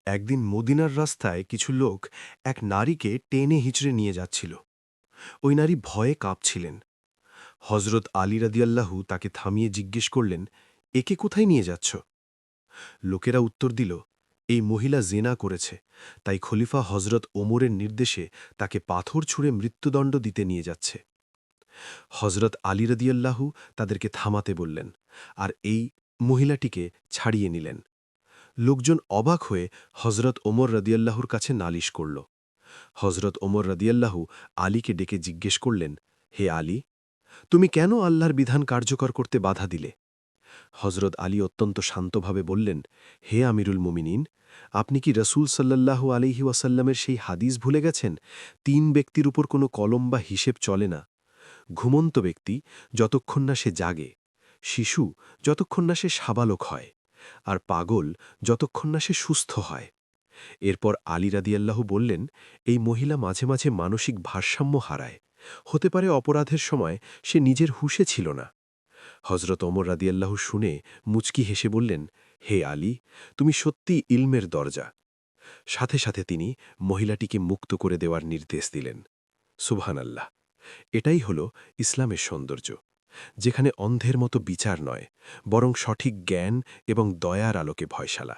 একদিন মদিনার রাস্তায় কিছু লোক এক নারীকে টেনে হিঁচড়ে নিয়ে যাচ্ছিল। ওই নারী ভয়ে কাঁপছিলেন। হজরত আলী রাদিয়াল্লাহু তাকে থামিয়ে জিজ্ঞেস করলেন, একে কোথায় নিয়ে যাচ্ছ? লোকেরা উত্তর দিল, এই মহিলা জেনা করেছে, তাই খলিফা হজরত ওমরের নির্দেশে তাকে পাথর ছুঁড়ে মৃত্যুদণ্ড দিতে নিয়ে যাচ্ছে। হজরত আলী রাদিয়াল্লাহু তাদেরকে থামাতে বললেন, আর এই মহিলাটিকে ছাড়িয়ে নিলেন। লোকজন অবাক হয়ে হজরত ওমর রাদিয়াল্লাহুর কাছে নালিশ করল। হজরত ওমর রাদিয়াল্লাহু আলীকে ডেকে জিজ্ঞেস করলেন, হে আলী, তুমি কেন আল্লাহর বিধান কার্যকর করতে বাধা দিলে? হজরত আলী অত্যন্ত শান্তভাবে বললেন, হে আমিরুল মুমিনিন, আপনি কি রসুল সাল্লাল্লাহু আলাইহি ওয়াসাল্লামের সেই হাদিস ভুলে গেছেন? ৩ ব্যক্তির উপর কোনো কলম বা হিসেব চলে না। ঘুমন্ত ব্যক্তি যতক্ষণ না সে জাগে, শিশু যতক্ষণ না সে সাবালক হয়, আর পাগল যতক্ষণ না সে সুস্থ হয়। এরপর আলী রাদিয়াল্লাহু বললেন, এই মহিলা মাঝে মাঝে মানসিক ভারসাম্য হারায়। হতে পারে অপরাধের সময় সে নিজের হুঁশে ছিল না। হজরত ওমর রাদিয়াল্লাহু শুনে মুচকি হেসে বললেন, হে আলী, তুমি সত্যি ইলমের দরজা। সাথে সাথে তিনি মহিলাটিকে মুক্ত করে দেওয়ার নির্দেশ দিলেন। সুবহানাল্লাহ! এটাই হল ইসলামের সৌন্দর্য, যেখানে অন্ধের মতো বিচার নয়, বরং সঠিক জ্ঞান এবং দয়ার আলোকে ভয়শালা।